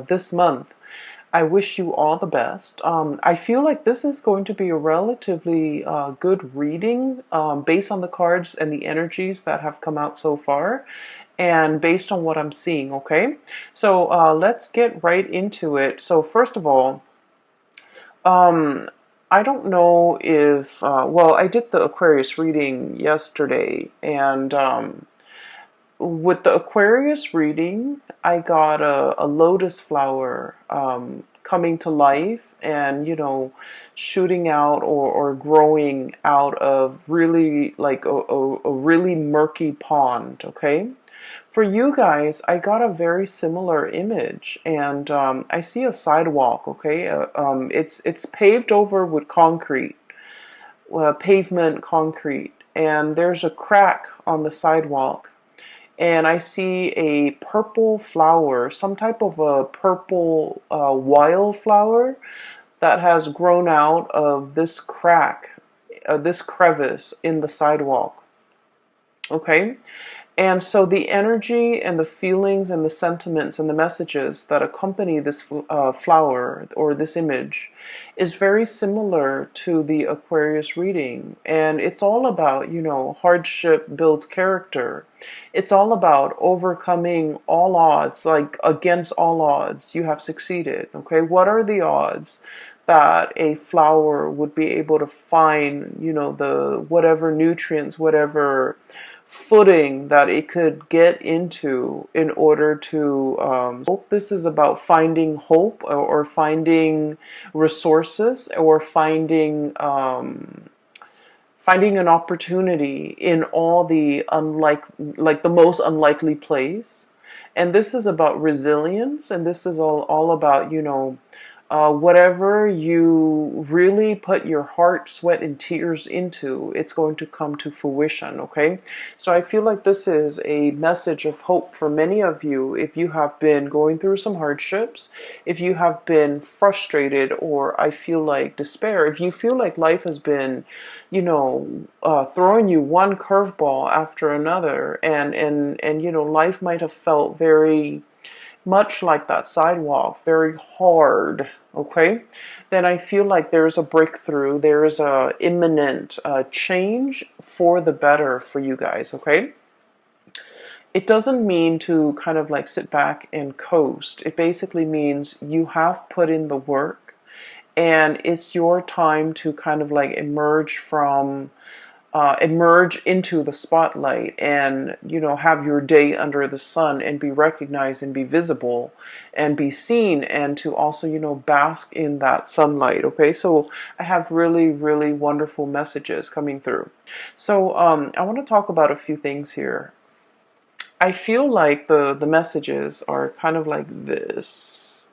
This month. I wish you all the best. I feel like this is going to be a relatively good reading based on the cards and the energies that have come out so far and based on what I'm seeing, okay? So let's get right into it. So first of all, um, I don't know if, well, I did the Aquarius reading yesterday, and with the Aquarius reading, I got a lotus flower coming to life and, shooting out or growing out of really like a really murky pond, okay? For you guys, I got a very similar image, and I see a sidewalk, okay? It's paved over with concrete, pavement concrete, and there's a crack on the sidewalk and I see a purple flower, some type of a purple wildflower that has grown out of this crack, this crevice in the sidewalk. Okay? And so the energy and the feelings and the sentiments and the messages that accompany this flower or this image is very similar to the Aquarius reading. And it's all about, hardship builds character. It's all about overcoming all odds, like against all odds, you have succeeded. Okay, what are the odds that a flower would be able to find, the whatever nutrients, whatever footing that it could get into in order to hope. This is about finding hope or finding resources or finding an opportunity in all the like the most unlikely place. And this is about resilience, and this is all about, whatever you really put your heart, sweat, and tears into, it's going to come to fruition, okay? So I feel like this is a message of hope for many of you if you have been going through some hardships, if you have been frustrated, or I feel like despair, if you feel like life has been, throwing you one curveball after another, and life might have felt very much like that sidewalk, very hard, okay? Then I feel like there's a breakthrough, there's a imminent change for the better for you guys, okay? It doesn't mean to kind of like sit back and coast. It basically means you have put in the work and it's your time to kind of like emerge into the spotlight and have your day under the sun and be recognized and be visible and be seen, and to also bask in that sunlight. Okay, so I have really, really wonderful messages coming through. So I want to talk about a few things here. I feel like the messages are kind of like this.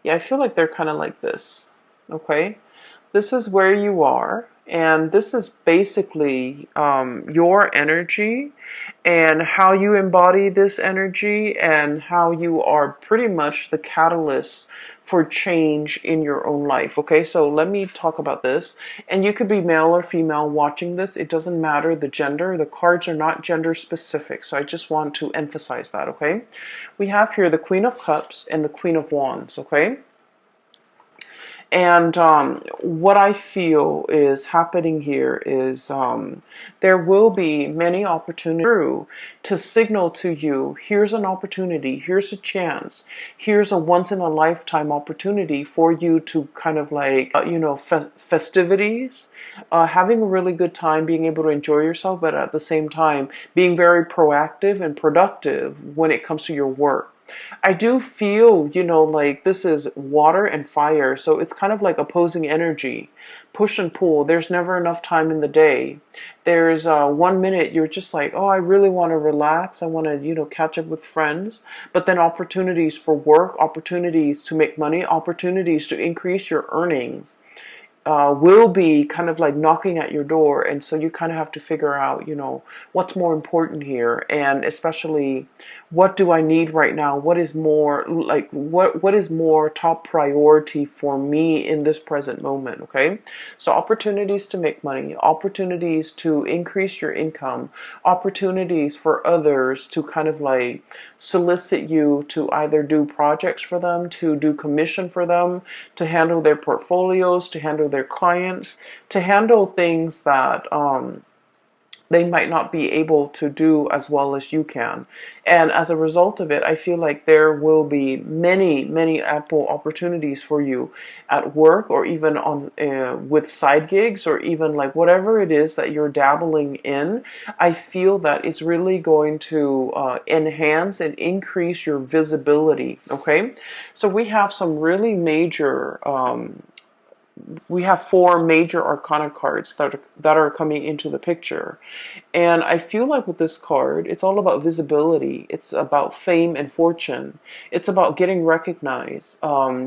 Yeah, I feel like they're kind of like this. Okay, this is where you are, and this is basically your energy and how you embody this energy and how you are pretty much the catalyst for change in your own life. Okay, so let me talk about this. And you could be male or female watching this. It doesn't matter the gender. The cards are not gender specific. So I just want to emphasize that, okay? We have here the Queen of Cups and the Queen of Wands, okay? And what I feel is happening here is there will be many opportunities to signal to you, here's an opportunity, here's a chance, here's a once in a lifetime opportunity for you to kind of like, festivities, having a really good time, being able to enjoy yourself, but at the same time, being very proactive and productive when it comes to your work. I do feel, like this is water and fire, so it's kind of like opposing energy, push and pull. There's never enough time in the day. There's 1 minute you're just like, oh, I really want to relax. I want to, catch up with friends. But then opportunities for work, opportunities to make money, opportunities to increase your earnings will be kind of like knocking at your door, and so you kind of have to figure out, what's more important here, and especially what do I need right now? What is more like what is more top priority for me in this present moment? Okay, so opportunities to make money, opportunities to increase your income, opportunities for others to kind of like solicit you to either do projects for them, to do commission for them, to handle their portfolios, to handle their clients, to handle things that they might not be able to do as well as you can. And as a result of it, I feel like there will be many, many ample opportunities for you at work, or even on with side gigs, or even like whatever it is that you're dabbling in. I feel that it's really going to enhance and increase your visibility. Okay, so we have some really major we have four major arcana cards that are coming into the picture. And I feel like with this card, it's all about visibility. It's about fame and fortune. It's about getting recognized,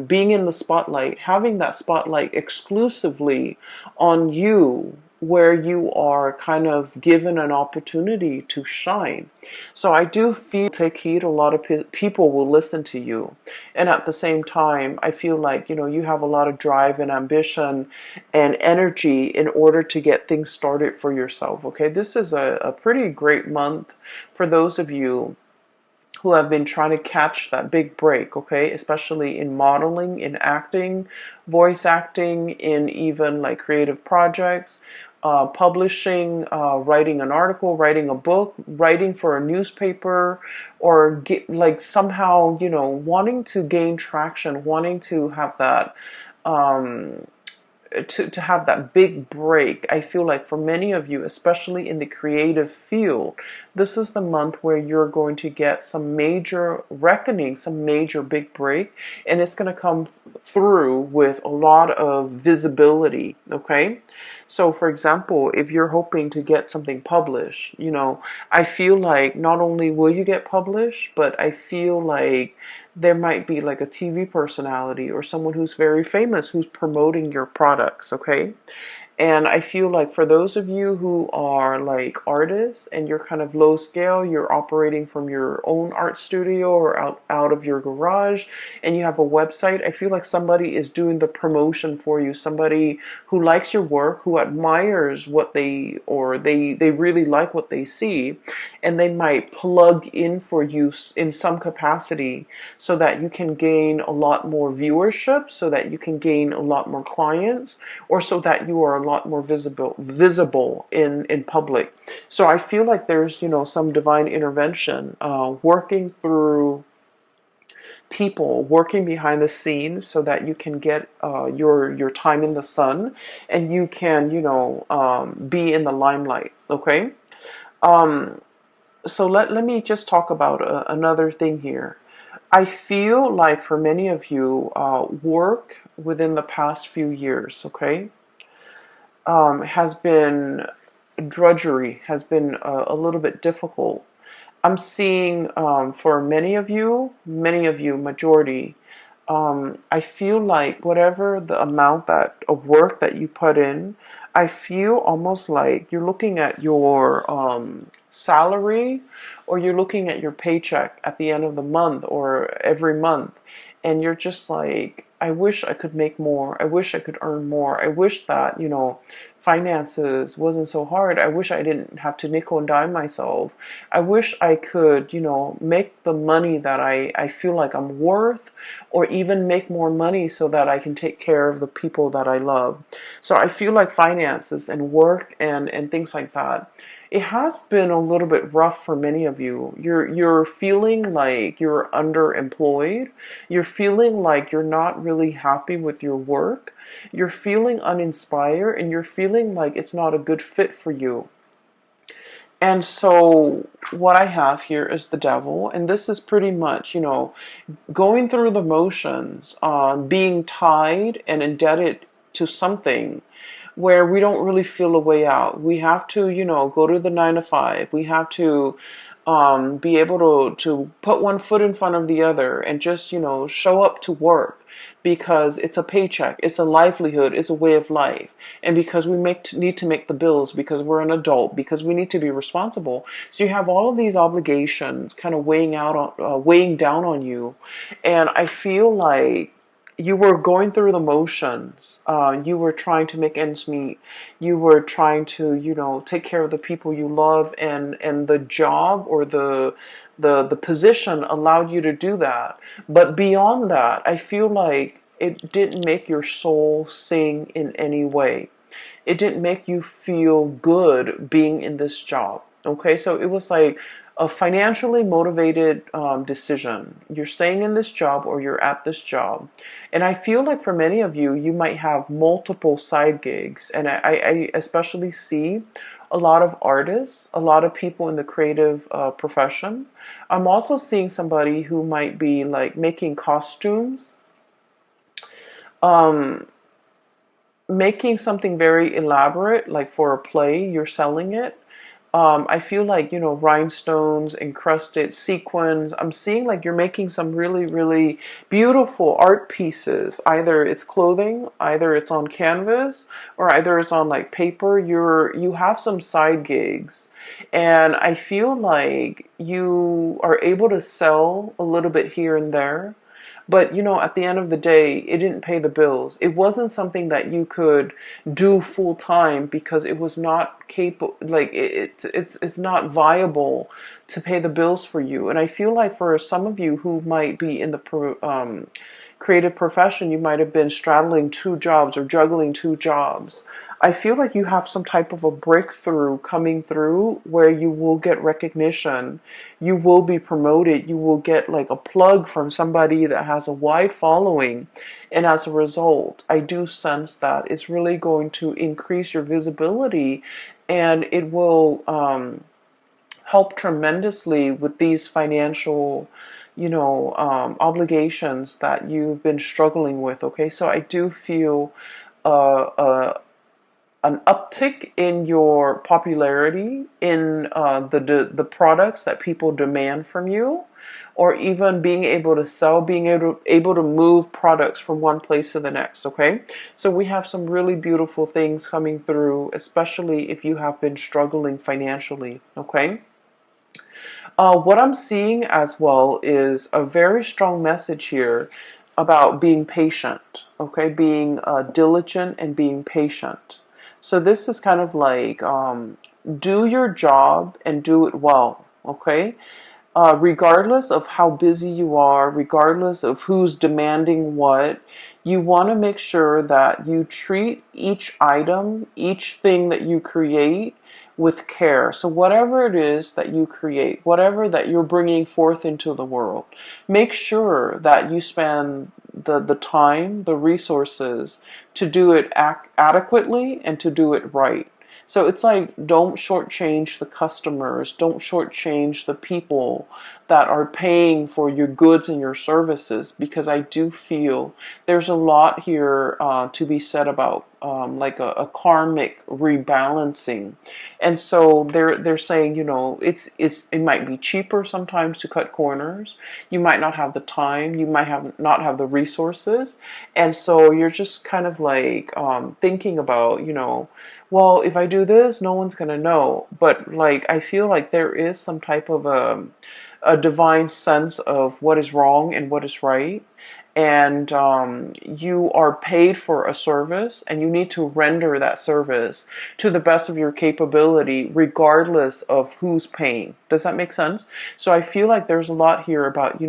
being in the spotlight, having that spotlight exclusively on you, where you are kind of given an opportunity to shine. So I do feel, take heed, a lot of people will listen to you. And at the same time, I feel like, you have a lot of drive and ambition and energy in order to get things started for yourself. Okay, this is a pretty great month for those of you who have been trying to catch that big break, okay, especially in modeling, in acting, voice acting, in even like creative projects, publishing, writing an article, writing a book, writing for a newspaper, or like somehow, wanting to gain traction, wanting to have that um, to have that big break. I feel like for many of you, especially in the creative field, this is the month where you're going to get some major reckoning, some major big break, and it's going to come through with a lot of visibility. Okay, so for example, if you're hoping to get something published, I feel like not only will you get published, but I feel like there might be like a TV personality or someone who's very famous who's promoting your products, okay? And I feel like for those of you who are like artists and you're kind of low scale, you're operating from your own art studio or out of your garage, and you have a website, I feel like somebody is doing the promotion for you. Somebody who likes your work, who admires what they really like what they see, and they might plug in for you in some capacity so that you can gain a lot more viewership, so that you can gain a lot more clients, or so that you are a lot more visible in public. So I feel like there's some divine intervention working through people, working behind the scenes, so that you can get your time in the sun, and you can be in the limelight. Okay, so let me just talk about another thing here. I feel like for many of you, work within the past few years, okay, has been drudgery, has been a little bit difficult. I'm seeing for many of you, majority, I feel like whatever the amount of work that you put in, I feel almost like you're looking at your salary, or you're looking at your paycheck at the end of the month or every month, and you're just like, I wish I could make more. I wish I could earn more. I wish that, finances wasn't so hard. I wish I didn't have to nickel and dime myself. I wish I could, make the money that I feel like I'm worth, or even make more money so that I can take care of the people that I love. So I feel like finances and work and things like that, it has been a little bit rough for many of you. You're feeling like you're underemployed. You're feeling like you're not really happy with your work. You're feeling uninspired, and you're feeling like it's not a good fit for you. And so what I have here is the devil, and this is pretty much, going through the motions, being tied and indebted to something where we don't really feel a way out. We have to, go to the 9 to 5. We have to be able to put one foot in front of the other and just, show up to work because it's a paycheck, it's a livelihood, it's a way of life. And because we need to make the bills, because we're an adult, because we need to be responsible. So you have all of these obligations kind of weighing down on you. And I feel like you were going through the motions. You were trying to make ends meet. You were trying to, take care of the people you love, and the job or the position allowed you to do that. But beyond that, I feel like it didn't make your soul sing in any way. It didn't make you feel good being in this job. Okay, so it was like a financially motivated decision. You're staying in this job or you're at this job. And I feel like for many of you, you might have multiple side gigs. And I especially see a lot of artists, a lot of people in the creative profession. I'm also seeing somebody who might be like making costumes, um, making something very elaborate, like for a play, you're selling it. I feel like, rhinestones, encrusted sequins. I'm seeing like you're making some really, really beautiful art pieces. Either it's clothing, either it's on canvas, or either it's on like paper. You have some side gigs. And I feel like you are able to sell a little bit here and there. But at the end of the day, it didn't pay the bills. It wasn't something that you could do full time because it was not capable. Like it's not viable to pay the bills for you. And I feel like for some of you who might be in the creative profession, you might have been straddling two jobs or juggling two jobs. I feel like you have some type of a breakthrough coming through where you will get recognition, you will be promoted, you will get like a plug from somebody that has a wide following. And as a result, I do sense that it's really going to increase your visibility, and it will help tremendously with these financial, obligations that you've been struggling with. Okay, so I do feel a an uptick in your popularity in the products that people demand from you, or even being able to sell, being able to move products from one place to the next. Okay, so we have some really beautiful things coming through, especially if you have been struggling financially. Okay. What I'm seeing as well is a very strong message here about being patient, okay? Being diligent and being patient. So this is kind of like do your job and do it well, okay? Regardless of how busy you are, regardless of who's demanding what, you want to make sure that you treat each item, each thing that you create with care. So whatever it is that you create, whatever that you're bringing forth into the world, make sure that you spend the time, the resources to do it adequately and to do it right. So it's like, don't shortchange the customers, don't shortchange the people that are paying for your goods and your services, because I do feel there's a lot here to be said about like a karmic rebalancing. And so they're saying, it might be cheaper sometimes to cut corners. You might not have the time, you might not have the resources, and so you're just kind of like thinking about, well, if I do this, no one's going to know. But like, I feel like there is some type of a divine sense of what is wrong and what is right. And you are paid for a service, and you need to render that service to the best of your capability, regardless of who's paying. Does that make sense? So I feel like there's a lot here about,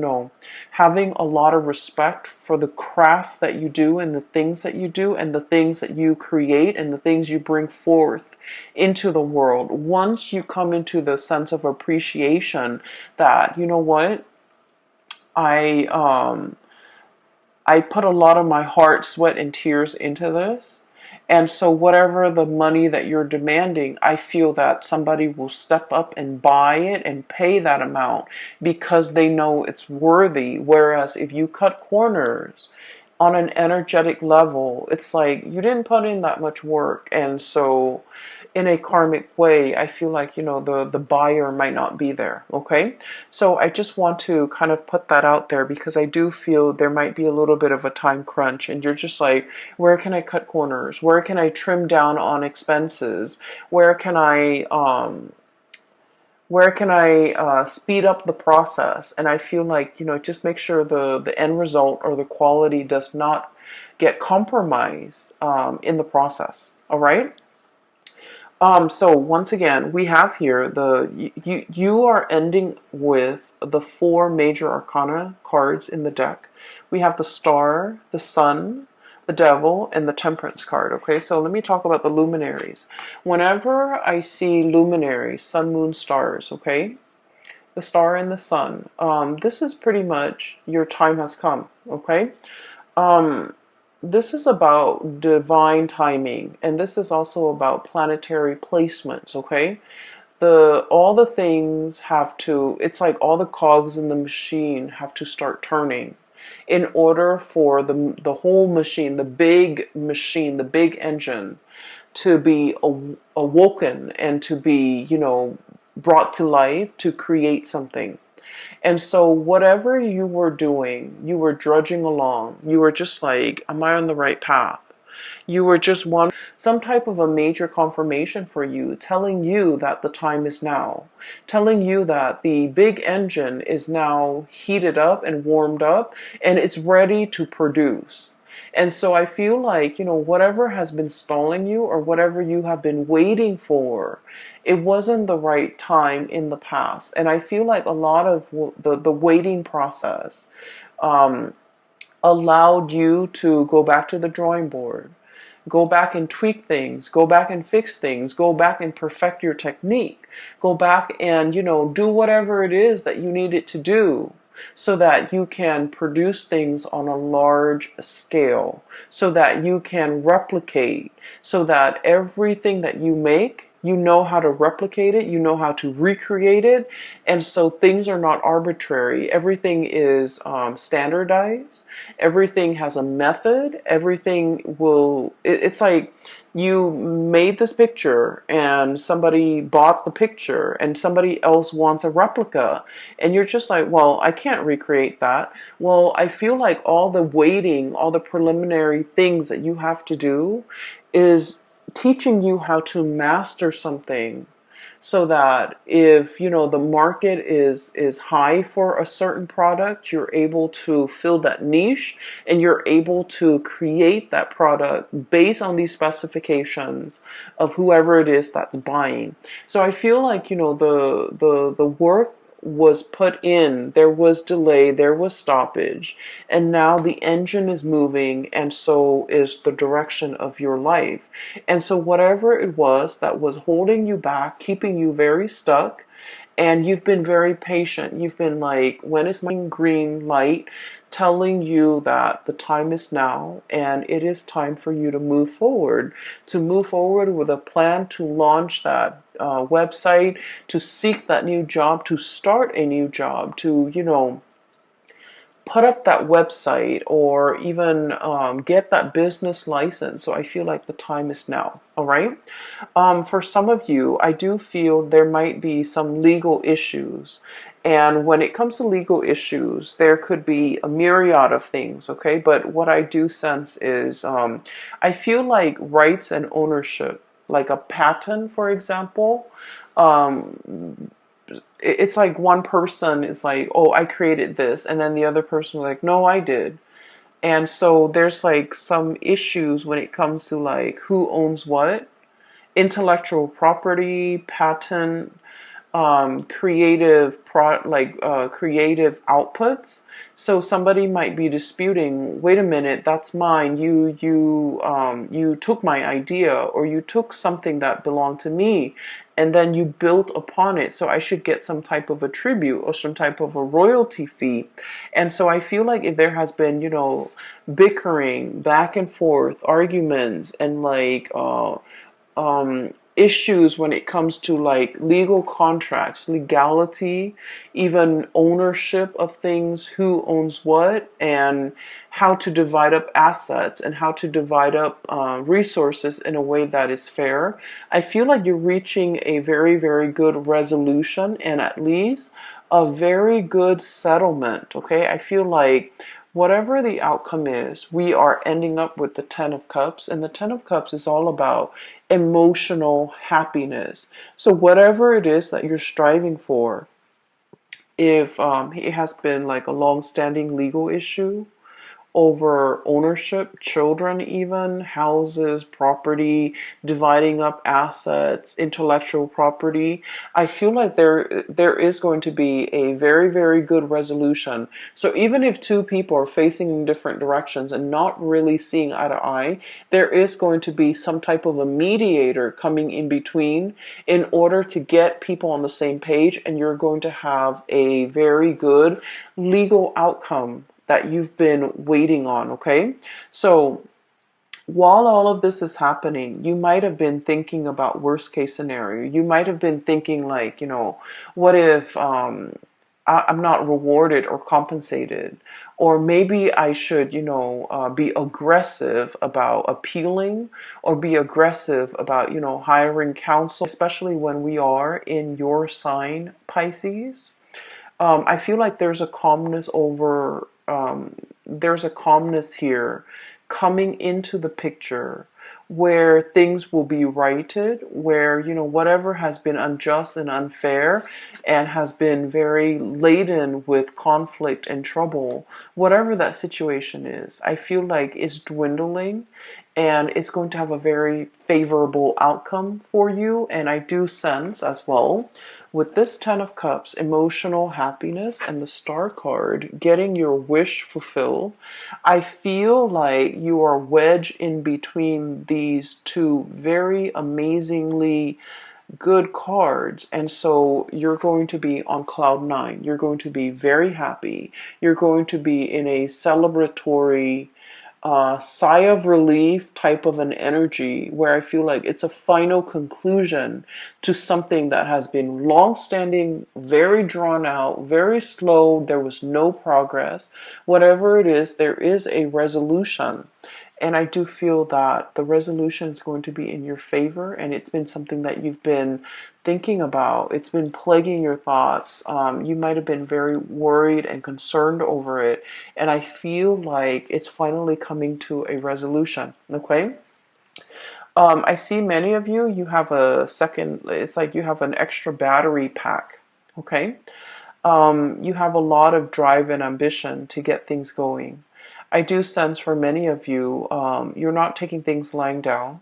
having a lot of respect for the craft that you do and the things that you do and the things that you create and the things you bring forth into the world. Once you come into the sense of appreciation that, what, I I put a lot of my heart, sweat, and tears into this. And so whatever the money that you're demanding, I feel that somebody will step up and buy it and pay that amount because they know it's worthy. Whereas if you cut corners on an energetic level, it's like you didn't put in that much work. And so in a karmic way, I feel like, the buyer might not be there. Okay. So I just want to kind of put that out there because I do feel there might be a little bit of a time crunch and you're just like, where can I cut corners? Where can I trim down on expenses? Where can I speed up the process? And I feel like, just make sure the end result or the quality does not get compromised in the process. All right. So once again, we have here you are ending with the four major arcana cards in the deck. We have the Star, the Sun, the Devil, and the Temperance card. Okay, so let me talk about the luminaries. Whenever I see luminaries, sun, moon, stars, okay, the Star and the Sun, this is pretty much your time has come. Okay. Um, this is about divine timing, and this is also about planetary placements, okay? All the things have to, it's like all the cogs in the machine have to start turning in order for the whole machine, the big engine to be awoken and to be, brought to life to create something. And so, whatever you were doing, you were drudging along. You were just like, am I on the right path? You were just one, some type of a major confirmation for you, telling you that the time is now, telling you that the big engine is now heated up and warmed up and it's ready to produce. And so I feel like, whatever has been stalling you or whatever you have been waiting for, it wasn't the right time in the past. And I feel like a lot of the waiting process um, allowed you to go back to the drawing board, go back and tweak things, go back and fix things, go back and perfect your technique, go back and, do whatever it is that you needed to do so that you can produce things on a large scale, so that you can replicate, so that everything that you make, you know how to replicate it, you know how to recreate it, and so things are not arbitrary. Everything is standardized. Everything has a method. Everything it's like you made this picture and somebody bought the picture and somebody else wants a replica. And you're just like, well, I can't recreate that. Well, I feel like all the waiting, all the preliminary things that you have to do is teaching you how to master something so that if the market is high for a certain product, you're able to fill that niche and you're able to create that product based on these specifications of whoever it is that's buying. So I feel like the work was put in, there was delay, there was stoppage, and now the engine is moving, and so is the direction of your life. And so, whatever it was that was holding you back, keeping you very stuck, and you've been very patient. You've been like, when is my green light telling you that the time is now and it is time for you to move forward with a plan to launch that website, to seek that new job, to start a new job, to, put up that website or even get that business license. So I feel like the time is now. All right. For some of you, I do feel there might be some legal issues. And when it comes to legal issues, there could be a myriad of things. Okay. But what I do sense is I feel like rights and ownership, like a patent, for example, it's like one person is like, oh, I created this. And then the other person is like, no, I did. And so there's like some issues when it comes to like who owns what, intellectual property, patent, creative outputs. So somebody might be disputing, wait a minute, that's mine. You took my idea, or you took something that belonged to me and then you built upon it. So I should get some type of a tribute or some type of a royalty fee. And so I feel like if there has been, bickering, back and forth, arguments, and like issues when it comes to like legal contracts, legality, even ownership of things, who owns what, and how to divide up assets and how to divide up resources in a way that is fair. I feel like you're reaching a very, very good resolution and at least a very good settlement. Okay, I feel like whatever the outcome is, we are ending up with the Ten of Cups, and the Ten of Cups is all about emotional happiness. So, whatever it is that you're striving for, if it has been like a long standing legal issue, over ownership, children, even houses, property, dividing up assets, intellectual property. I feel like there is going to be a very, very good resolution. So even if two people are facing in different directions and not really seeing eye to eye, there is going to be some type of a mediator coming in between in order to get people on the same page, and you're going to have a very good legal outcome that you've been waiting on, okay? So while all of this is happening, you might have been thinking about worst case scenario. You might have been thinking like, what if I'm not rewarded or compensated? Or maybe I should, be aggressive about appealing or be aggressive about, hiring counsel, especially when we are in your sign, Pisces. I feel like there's a calmness here coming into the picture where things will be righted, where, whatever has been unjust and unfair and has been very laden with conflict and trouble, whatever that situation is, I feel like it's dwindling and it's going to have a very favorable outcome for you. And I do sense as well with this Ten of Cups, emotional happiness, and the Star card, getting your wish fulfilled. I feel like you are wedged in between these two very amazingly good cards. And so you're going to be on cloud nine. You're going to be very happy. You're going to be in a celebratory sigh of relief type of an energy where I feel like it's a final conclusion to something that has been long standing, very drawn out, very slow. There was no progress. Whatever it is, there is a resolution. And I do feel that the resolution is going to be in your favor, and it's been something that you've been thinking about. It's been plaguing your thoughts. You might have been very worried and concerned over it, and I feel like it's finally coming to a resolution. Okay. I see many of you, you have it's like you have an extra battery pack. Okay. You have a lot of drive and ambition to get things going. I do sense for many of you, you're not taking things lying down.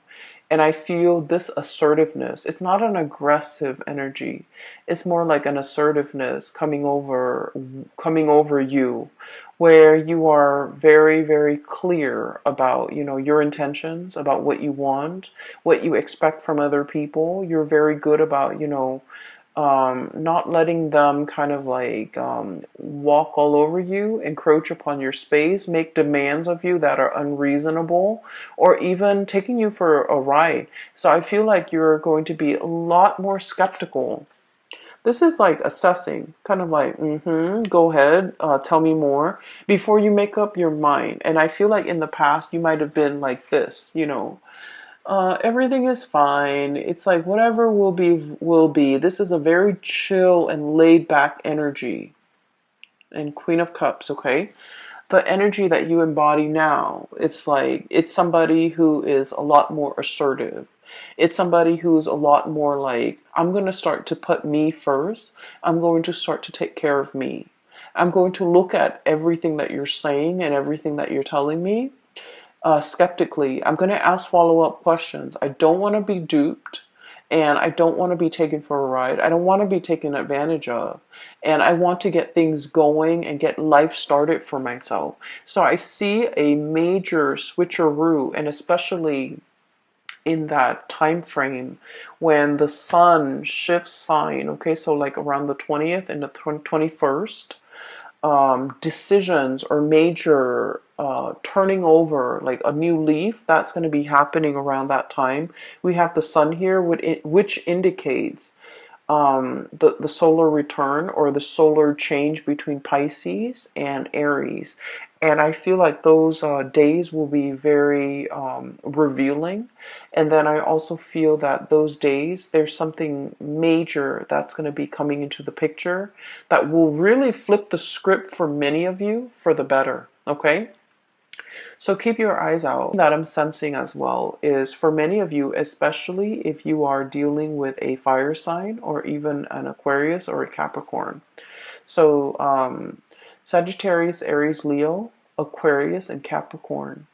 And I feel this assertiveness. It's not an aggressive energy. It's more like an assertiveness coming over you, where you are very, very clear about, your intentions, about what you want, what you expect from other people. You're very good about, not letting them kind of like walk all over you, encroach upon your space, make demands of you that are unreasonable, or even taking you for a ride. So I feel like you're going to be a lot more skeptical. This is like assessing, kind of like, go ahead, tell me more, before you make up your mind. And I feel like in the past, you might have been like this, everything is fine. It's like whatever will be, will be. This is a very chill and laid back energy. And Queen of Cups, okay? The energy that you embody now, it's like, it's somebody who is a lot more assertive. It's somebody who's a lot more like, I'm going to start to put me first. I'm going to start to take care of me. I'm going to look at everything that you're saying and everything that you're telling me skeptically. I'm going to ask follow-up questions. I don't want to be duped, and I don't want to be taken for a ride. I don't want to be taken advantage of, and I want to get things going and get life started for myself. So I see a major switcheroo, and especially in that time frame when the sun shifts sign, okay, so like around the 20th and the 21st, decisions or major turning over, like a new leaf, that's going to be happening around that time. We have the sun here, which indicates the solar return or the solar change between Pisces and Aries. And I feel like those days will be very revealing. And then I also feel that those days, there's something major that's going to be coming into the picture that will really flip the script for many of you for the better. Okay? So keep your eyes out. That I'm sensing as well is for many of you, especially if you are dealing with a fire sign or even an Aquarius or a Capricorn. So Sagittarius, Aries, Leo, Aquarius, and Capricorn.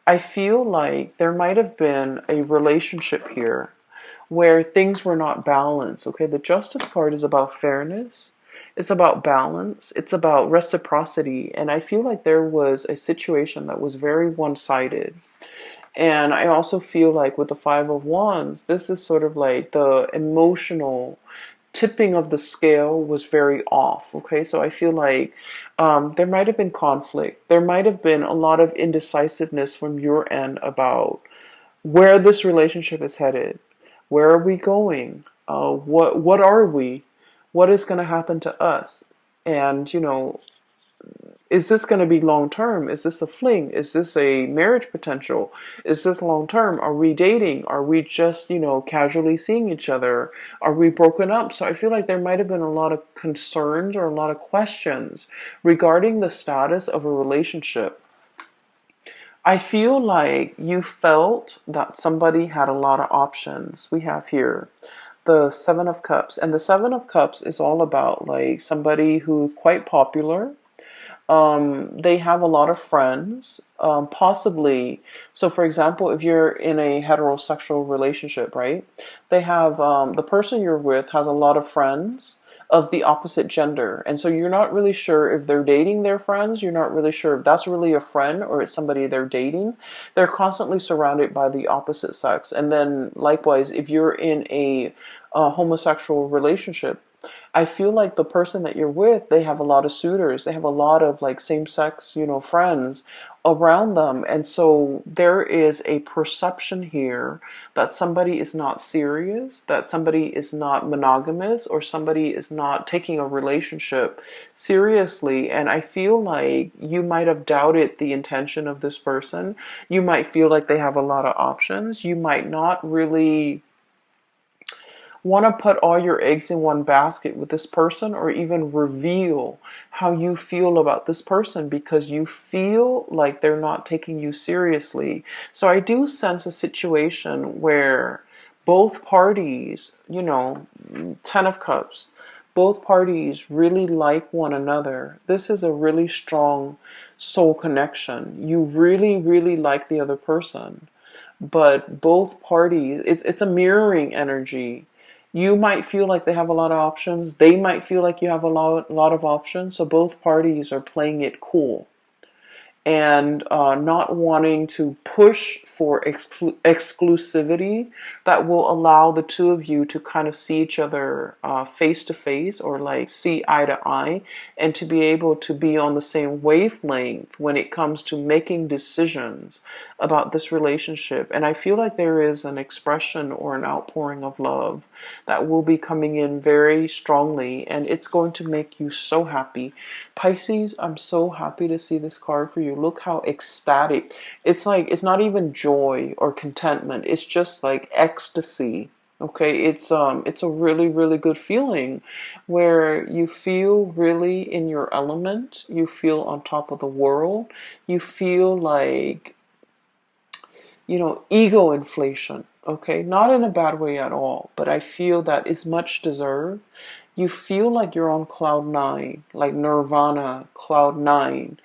I feel like there might have been a relationship here where things were not balanced. Okay, the Justice card is about fairness. It's about balance. It's about reciprocity. And I feel like there was a situation that was very one-sided. And I also feel like with the Five of Wands, this is sort of like the emotional tipping of the scale was very off. Okay, so I feel like there might have been conflict. There might have been a lot of indecisiveness from your end about where this relationship is headed. Where are we going? What are we? What is going to happen to us? And is this going to be long term? Is this a fling? Is this a marriage potential? Is this long term? Are we dating? Are we just, casually seeing each other? Are we broken up? So I feel like there might have been a lot of concerns or a lot of questions regarding the status of a relationship. I feel like you felt that somebody had a lot of options. We have here the Seven of Cups, and the Seven of Cups is all about like somebody who's quite popular. They have a lot of friends, possibly. So, for example, if you're in a heterosexual relationship, right? They have the person you're with has a lot of friends of the opposite gender, and so you're not really sure if they're dating their friends. You're not really sure if that's really a friend or it's somebody they're dating. They're constantly surrounded by the opposite sex, and then likewise, if you're in a homosexual relationship, I feel like the person that you're with, they have a lot of suitors. They have a lot of like same-sex, friends around them. And so there is a perception here that somebody is not serious, that somebody is not monogamous, or somebody is not taking a relationship seriously. And I feel like you might have doubted the intention of this person. You might feel like they have a lot of options. You might not really want to put all your eggs in one basket with this person or even reveal how you feel about this person because you feel like they're not taking you seriously. So I do sense a situation where both parties, Ten of Cups, both parties really like one another. This is a really strong soul connection. You really, really like the other person. But both parties, it's a mirroring energy. You might feel like they have a lot of options. They might feel like you have a lot of options. So both parties are playing it cool and not wanting to push for exclusivity that will allow the two of you to kind of see each other face to face or like see eye to eye and to be able to be on the same wavelength when it comes to making decisions about this relationship. And I feel like there is an expression or an outpouring of love that will be coming in very strongly, and it's going to make you so happy. Pisces, I'm so happy to see this card for you. Look how ecstatic. It's like, it's not even joy or contentment. It's just like ecstasy. Okay, it's a really, really good feeling where you feel really in your element. You feel on top of the world. You feel like, ego inflation. Okay, not in a bad way at all, but I feel that it's much deserved. You feel like you're on cloud nine, like Nirvana, cloud nine,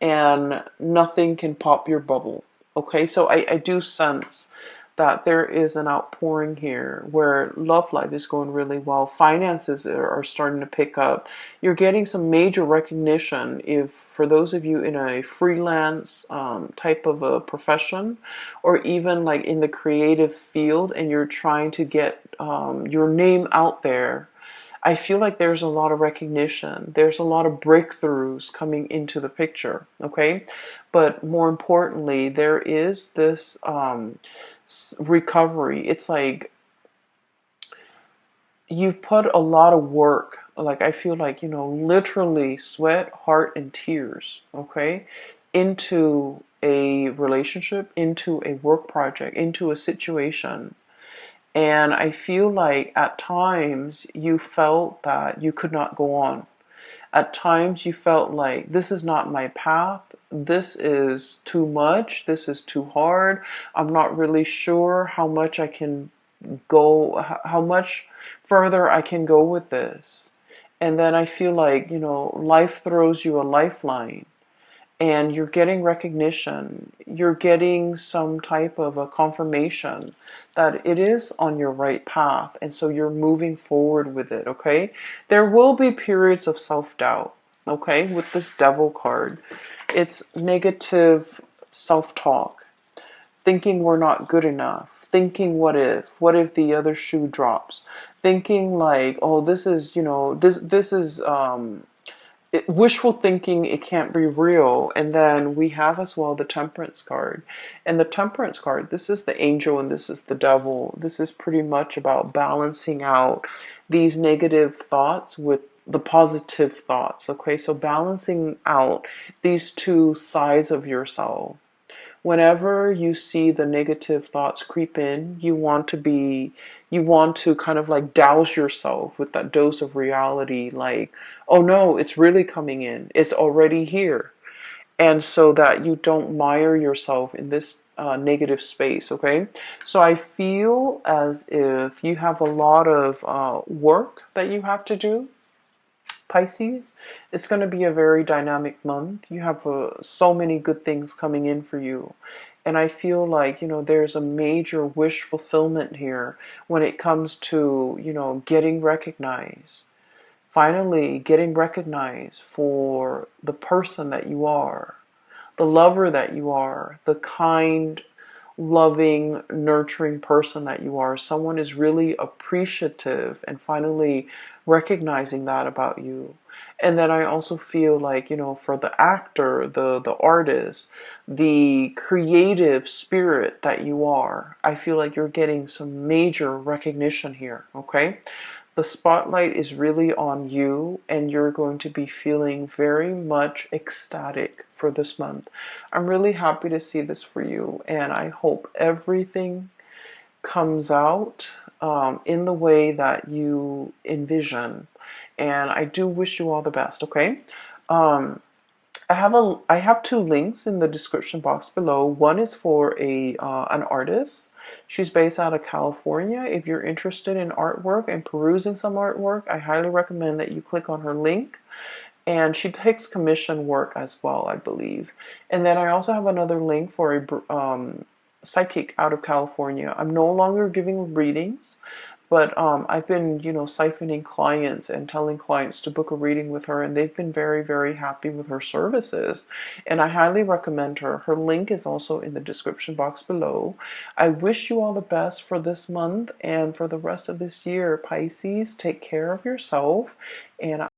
and nothing can pop your bubble. Okay, so I do sense that there is an outpouring here where love life is going really well. Finances are starting to pick up. You're getting some major recognition if, for those of you in a freelance type of a profession, or even like in the creative field and you're trying to get your name out there. I feel like there's a lot of recognition. There's a lot of breakthroughs coming into the picture, okay? But more importantly, there is this recovery. It's like you've put a lot of work, like I feel like, literally sweat, heart, and tears, okay, into a relationship, into a work project, into a situation. And I feel like at times you felt that you could not go on. At times you felt like this is not my path. This is too much. This is too hard. I'm not really sure how much I can go, how much further I can go with this. And then I feel like, life throws you a lifeline and you're getting recognition. You're getting some type of a confirmation that it is on your right path. And so you're moving forward with it, okay? There will be periods of self-doubt, okay, with this devil card. It's negative self-talk, thinking we're not good enough, thinking what if the other shoe drops, thinking like, oh, this is, this is wishful thinking, it can't be real. And then we have as well the Temperance card. And the Temperance card, this is the angel and this is the devil. This is pretty much about balancing out these negative thoughts with the positive thoughts, okay? So balancing out these two sides of yourself. Whenever you see the negative thoughts creep in, you want to kind of like douse yourself with that dose of reality, like, oh no, it's really coming in. It's already here. And so that you don't mire yourself in this negative space, okay? So I feel as if you have a lot of work that you have to do, Pisces. It's going to be a very dynamic month. You have so many good things coming in for you. And I feel like, there's a major wish fulfillment here when it comes to, getting recognized. Finally, getting recognized for the person that you are, the lover that you are, the kind, loving, nurturing person that you are. Someone is really appreciative and finally recognizing that about you. And then I also feel like, for the actor, the artist, the creative spirit that you are, I feel like you're getting some major recognition here, okay? The spotlight is really on you, and you're going to be feeling very much ecstatic for this month. I'm really happy to see this for you, and I hope everything comes out in the way that you envision. And I do wish you all the best, okay? Um, I have two links in the description box below. One is for an artist. She's based out of California. If you're interested in artwork and perusing some artwork, I highly recommend that you click on her link. And she takes commission work as well, I believe. And then I also have another link for a psychic out of California. I'm no longer giving readings, but I've been, siphoning clients and telling clients to book a reading with her, and they've been very, very happy with her services. And I highly recommend her. Her link is also in the description box below. I wish you all the best for this month and for the rest of this year, Pisces. Take care of yourself, and